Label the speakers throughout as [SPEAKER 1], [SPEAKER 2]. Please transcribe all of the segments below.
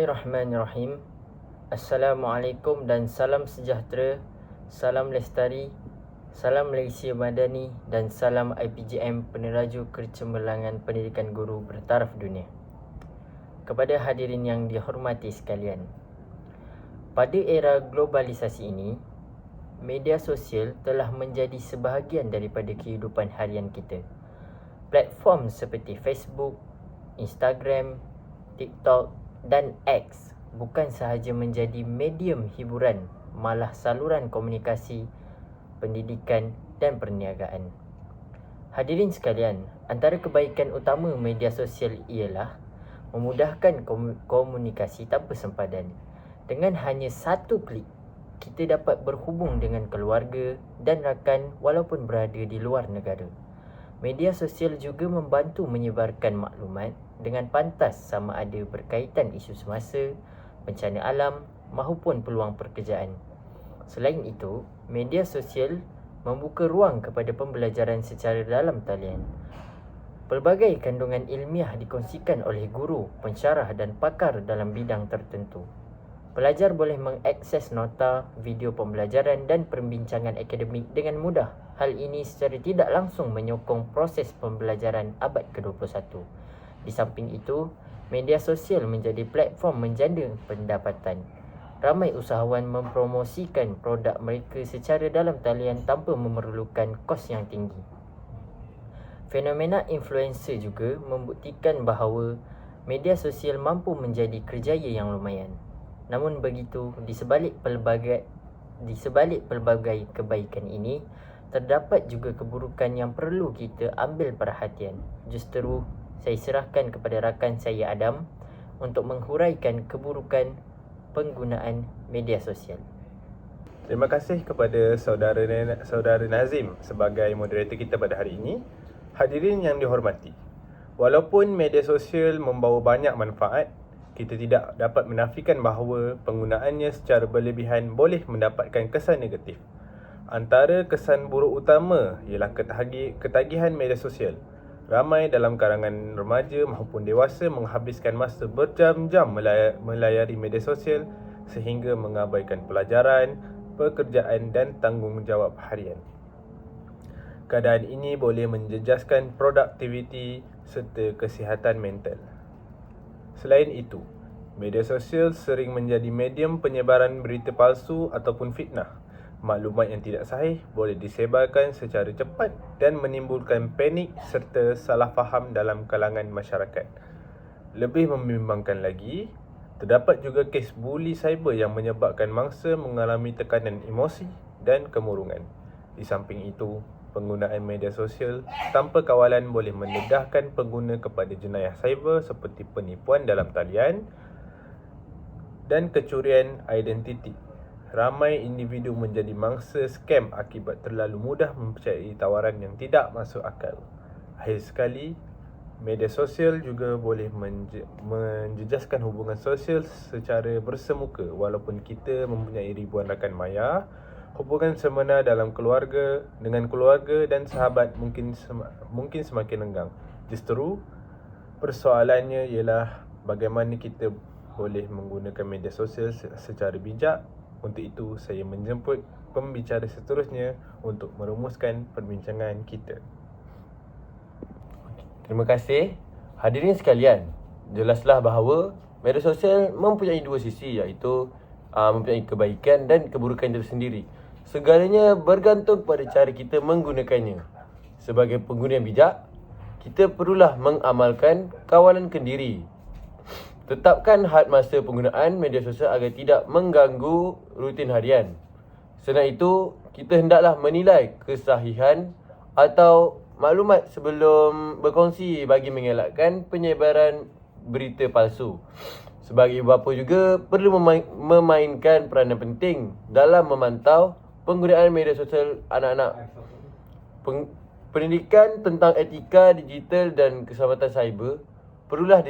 [SPEAKER 1] Bismillahirrahmanirrahim. Assalamualaikum dan salam sejahtera, salam lestari, salam Malaysia Madani dan salam IPJM Peneraju Kecemerlangan Pendidikan Guru bertaraf dunia. Kepada hadirin yang dihormati sekalian, pada era globalisasi ini, media sosial telah menjadi sebahagian daripada kehidupan harian kita. Platform seperti Facebook, Instagram, TikTok dan X bukan sahaja menjadi medium hiburan, malah saluran komunikasi, pendidikan dan perniagaan. Hadirin sekalian, antara kebaikan utama media sosial ialah memudahkan komunikasi tanpa sempadan. Dengan hanya satu klik, kita dapat berhubung dengan keluarga dan rakan walaupun berada di luar negara. Media sosial juga membantu menyebarkan maklumat dengan pantas sama ada berkaitan isu semasa, bencana alam maupun peluang pekerjaan. Selain itu, media sosial membuka ruang kepada pembelajaran secara dalam talian. Pelbagai kandungan ilmiah dikongsikan oleh guru, pensyarah dan pakar dalam bidang tertentu. Pelajar boleh mengakses nota, video pembelajaran dan perbincangan akademik dengan mudah. Hal ini secara tidak langsung menyokong proses pembelajaran abad ke-21. Di samping itu, media sosial menjadi platform menjana pendapatan. Ramai usahawan mempromosikan produk mereka secara dalam talian tanpa memerlukan kos yang tinggi. Fenomena influencer juga membuktikan bahawa media sosial mampu menjadi kerjaya yang lumayan. Namun begitu, di sebalik pelbagai kebaikan ini, terdapat juga keburukan yang perlu kita ambil perhatian. Justeru, saya serahkan kepada rakan saya Adam untuk menghuraikan keburukan penggunaan media sosial.
[SPEAKER 2] Terima kasih kepada saudara Nazim sebagai moderator kita pada hari ini. Hadirin yang dihormati, walaupun media sosial membawa banyak manfaat, kita tidak dapat menafikan bahawa penggunaannya secara berlebihan boleh mendapatkan kesan negatif. Antara kesan buruk utama ialah ketagihan media sosial. Ramai dalam kalangan remaja maupun dewasa menghabiskan masa berjam-jam melayari media sosial sehingga mengabaikan pelajaran, pekerjaan dan tanggungjawab harian. Keadaan ini boleh menjejaskan produktiviti serta kesihatan mental. Selain itu, media sosial sering menjadi medium penyebaran berita palsu ataupun fitnah. Maklumat yang tidak sahih boleh disebarkan secara cepat dan menimbulkan panik serta salah faham dalam kalangan masyarakat. Lebih membimbangkan lagi, terdapat juga kes buli cyber yang menyebabkan mangsa mengalami tekanan emosi dan kemurungan. Di samping itu, penggunaan media sosial tanpa kawalan boleh mendedahkan pengguna kepada jenayah cyber seperti penipuan dalam talian dan kecurian identiti. Ramai individu menjadi mangsa skam akibat terlalu mudah mempercayai tawaran yang tidak masuk akal. Akhir sekali, media sosial juga boleh menjejaskan hubungan sosial secara bersemuka. Walaupun kita mempunyai ribuan rakan maya, hubungan semena dalam keluarga dengan keluarga dan sahabat mungkin semakin renggang. Justeru, persoalannya ialah bagaimana kita boleh menggunakan media sosial secara bijak. Untuk itu, saya menjemput pembicara seterusnya untuk merumuskan perbincangan kita.
[SPEAKER 3] Terima kasih. Hadirin sekalian, jelaslah bahawa media sosial mempunyai dua sisi, iaitu mempunyai kebaikan dan keburukan tersendiri. Segalanya bergantung pada cara kita menggunakannya. Sebagai pengguna yang bijak, kita perlulah mengamalkan kawalan kendiri. Tetapkan had masa penggunaan media sosial agar tidak mengganggu rutin harian. Selain itu, kita hendaklah menilai kesahihan atau maklumat sebelum berkongsi bagi mengelakkan penyebaran berita palsu. Sebagai ibu bapa juga perlu memainkan peranan penting dalam memantau penggunaan media sosial anak-anak. Pendidikan tentang etika digital dan keselamatan cyber perlulah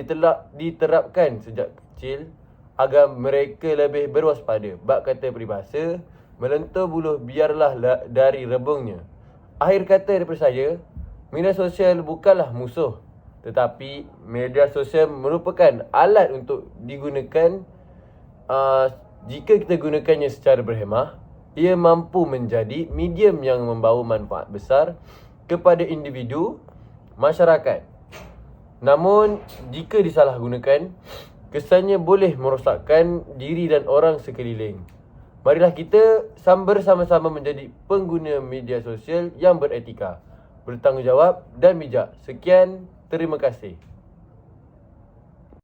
[SPEAKER 3] diterapkan sejak kecil agar mereka lebih berwaspada. Bab kata peribahasa, melentur buluh biarlah dari rebungnya. Akhir kata daripada saya, media sosial bukanlah musuh, Tetapi media sosial merupakan alat untuk digunakan jika kita gunakannya secara berhemah. Ia mampu menjadi medium yang membawa manfaat besar kepada individu, masyarakat. Namun jika disalahgunakan, kesannya boleh merosakkan diri dan orang sekeliling. Marilah kita bersama-sama menjadi pengguna media sosial yang beretika, bertanggungjawab dan bijak. Sekian, terima kasih.